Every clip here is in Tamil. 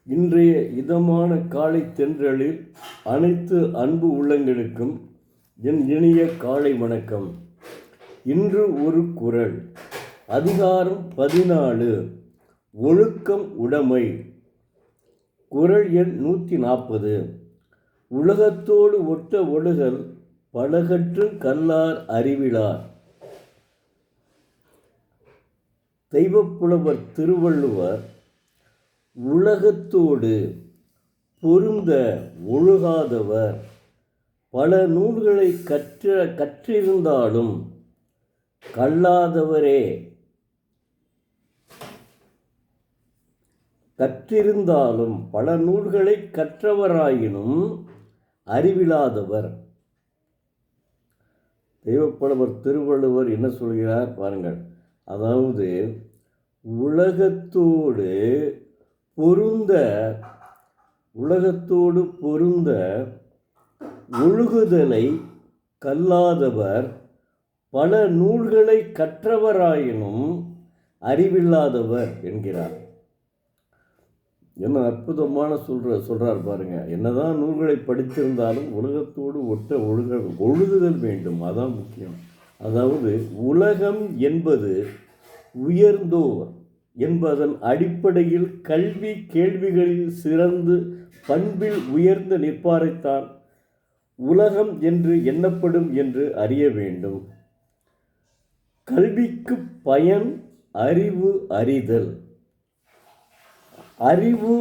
இன்றைய இதமான காலை தென்றலில் அனைத்து அன்பு உள்ளங்களுக்கும் என் இனிய காலை வணக்கம். இன்று ஒரு குறள். அதிகாரம் 14, ஒழுக்கம் உடைமை. குறள் எண் 140. உலகத்தோடு ஒட்ட ஒழுகல் பலகற்றும் கல்லார் அறிவிலார். தெய்வப்புலவர் திருவள்ளுவர் உலகத்தோடு பொருந்த ஒழுகாதவர் பல நூல்களை கற்றிருந்தாலும் கல்லாதவரே கற்றிருந்தாலும் பல நூல்களை கற்றவராயினும் அறிவிலாதவர். தெய்வப்புலவர் திருவள்ளுவர் என்ன சொல்கிறார் பாருங்கள். அதாவது உலகத்தோடு பொருந்த ஒழுகுதலை கல்லாதவர் பல நூல்களை கற்றவராயினும் அறிவில்லாதவர் என்கிறார். என்ன அற்புதமான சொல்றார் பாருங்க. என்னதான் நூல்களை படித்திருந்தாலும் உலகத்தோடு ஒட்ட ஒழுகுதல் வேண்டும், அதான் முக்கியம். அதாவது உலகம் என்பது உயர்ந்தோர் என்பதன் அடிப்படையில் கல்வி கேள்விகளில் சிறந்து பண்பில் உயர்ந்து நிற்பாரைத்தான் உலகம் என்று எண்ணப்படும் என்று அறிய வேண்டும். கல்விக்கு பயன் அறிவு அறிதல். அறிவு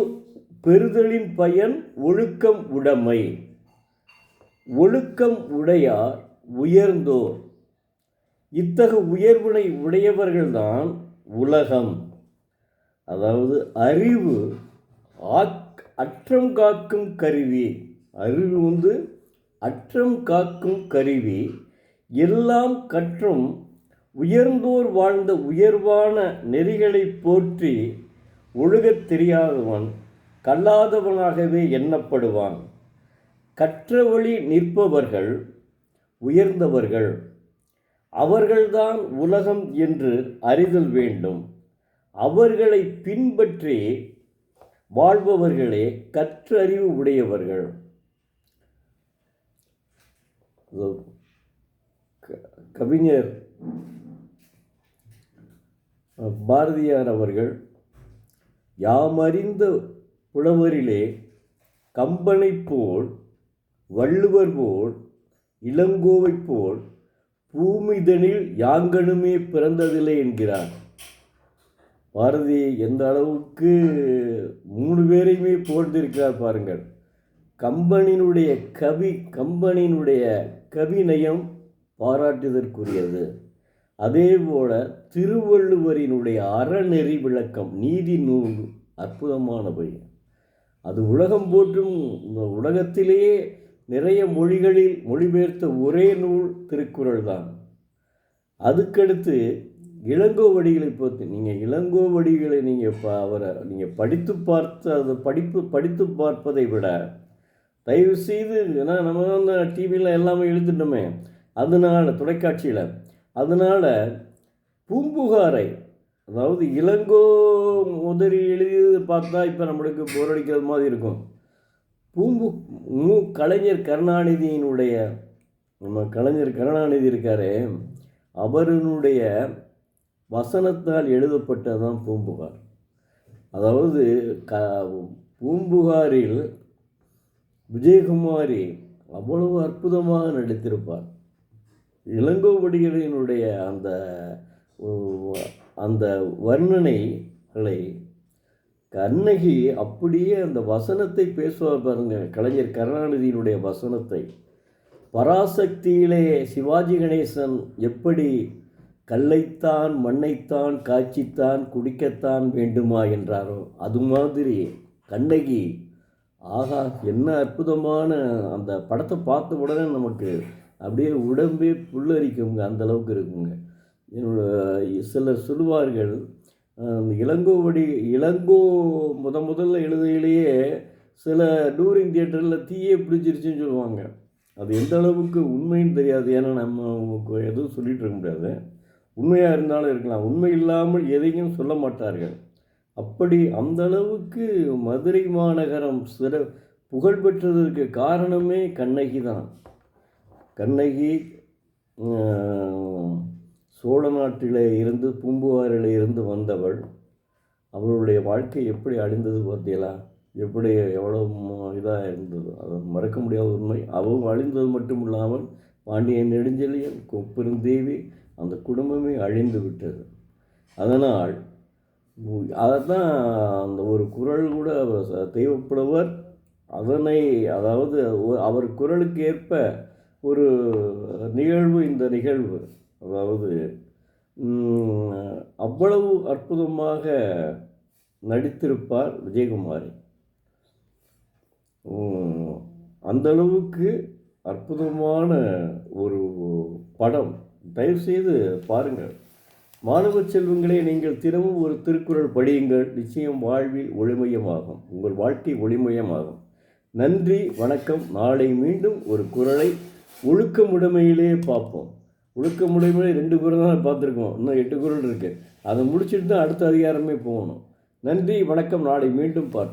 பெறுதலின் பயன் ஒழுக்கம் உடைமை. ஒழுக்கம் உடையார் உயர்ந்தோர். இத்தகு உயர்வினை உடையவர்கள்தான் உலகம். அதாவது அறிவு அற்றம் காக்கும் கருவி. அறிவு அற்றம் காக்கும் கருவி. எல்லாம் கற்றும் உயர்ந்தோர் வாழ்ந்த உயர்வான நெறிகளை போற்றி ஒழுகத் தெரியாதவன் கல்லாதவனாகவே எண்ணப்படுவான். கற்ற வழி நிற்பவர்கள் உயர்ந்தவர்கள். அவர்கள்தான் உலகம் என்று அறிதல் வேண்டும். அவர்களை பின்பற்றி வாழ்பவர்களே கற்றறிவு உடையவர்கள். கவிஞர் பாரதியார் அவர்கள் யாமறிந்த புலவரிலே கம்பனை போல் வள்ளுவர் போல் இளங்கோவை போல் பூமிதனில் யாங்கனுமே பிறந்ததில்லை என்கிறார். பாரதி எந்த அளவுக்கு 3 பேரையுமே புகழ்ந்திருக்கிறார் பாருங்கள். கம்பனினுடைய கவிநயம் பாராட்டுதற்குரியது. அதே போல திருவள்ளுவரினுடைய அறநெறி விளக்கம் நீதி நூல் அற்புதமானவை. அது உலகம் போற்றும் உலகத்திலேயே நிறைய மொழிகளில் மொழிபெயர்த்த ஒரே நூல் திருக்குறள் தான். அதுக்கடுத்து இளங்கோவடிகளை பொறுத்து நீங்கள் இளங்கோவடிகளை நீங்கள் படித்து பார்ப்பதை விட தயவு செய்து, ஏன்னா நம்ம அந்த டிவியில் எல்லாமே எழுதிட்டோமே, அதனால் தொலைக்காட்சியில், அதனால் பூம்புகாரை, அதாவது இளங்கோ முதலி எழுதியது பார்த்தா இப்போ நம்மளுக்கு போர் அடிக்கிறது மாதிரி இருக்கும். கலைஞர் கருணாநிதியினுடைய கலைஞர் கருணாநிதி இருக்காரே, அவருடைய வசனத்தால் எழுதப்பட்டதுதான் பூம்புகார். அதாவது பூம்புகாரில் விஜயகுமாரி அவ்வளவு அற்புதமாக நடித்திருப்பார். இளங்கோவடிகளினுடைய அந்த வர்ணனைகளை கண்ணகி அப்படியே அந்த வசனத்தை பேசுவார் பாருங்க. கலைஞர் கருணாநிதியினுடைய வசனத்தை பராசக்தியிலே சிவாஜி கணேசன் எப்படி கல்லைத்தான் மண்ணைத்தான் காய்ச்சித்தான் குடிக்கத்தான் வேண்டுமா என்றாரோ, அது மாதிரி கண்ணகி, ஆகா என்ன அற்புதமான அந்த படத்தை பார்த்த உடனே நமக்கு அப்படியே உடம்பே புல்லரிக்குங்க, அந்தளவுக்கு இருக்குங்க. சிலர் சொல்லுவார்கள், இளங்கோ முதல்ல எழுதையிலேயே சில டூரிங் தியேட்டரில் தீயே பிடிச்சிருச்சுன்னு சொல்லுவாங்க. அது எந்த அளவுக்கு உண்மைன்னு தெரியாது. ஏன்னா நம்ம எதுவும் சொல்லிகிட்டு இருக்க முடியாது. உண்மையாக இருந்தாலும் இருக்கலாம். உண்மை இல்லாமல் எதையும் சொல்ல மாட்டார்கள். அப்படி அந்த அளவுக்கு மதுரை மாநகரம் புகழ் பெற்றதற்கு காரணமே கண்ணகி தான். கண்ணகி சோழ நாட்டிலே இருந்து பூம்புகாரில் இருந்து வந்தவள். அவளுடைய வாழ்க்கை எப்படி அழிந்தது பார்த்தீங்களா? எப்படி எவ்வளோ இதாக இருந்தது. அது மறக்க முடியாத உண்மை. அவள் அழிந்தது மட்டும் இல்லாமல் பாண்டியன் நெடுஞ்செழியன், பெருந்தேவி, அந்த குடும்பமே அழிந்து விட்டது. அதனால் அதைத்தான் அந்த ஒரு குறள் கூட தெய்வப்புலவர் அதனை, அதாவது அவர் குறளுக்கு ஏற்ப ஒரு நிகழ்வு இந்த நிகழ்வு. அதாவது அவ்வளவு அற்புதமாக நடித்திருப்பார் விஜயகுமாரி. அந்தளவுக்கு அற்புதமான ஒரு படம். தயவுசெய்து பாருங்கள். மாணவ செல்வங்களே, நீங்கள் தினமும் ஒரு திருக்குறள் படியுங்கள். நிச்சயம் வாழ்வில் ஒளிமயமாகும். உங்கள் வாழ்க்கை ஒளிமயமாகும். நன்றி, வணக்கம். நாளை மீண்டும் ஒரு குறளை ஒழுக்கமுடைமையிலே பார்ப்போம். ஒழுக்கமுடைமையிலே 2 குறள் தான் பார்த்துருக்கோம். இன்னும் 8 குறள் இருக்குது. அதை முடிச்சுட்டு தான் அடுத்த அதிகாரமே போகணும். நன்றி, வணக்கம். நாளை மீண்டும் பார்ப்போம்.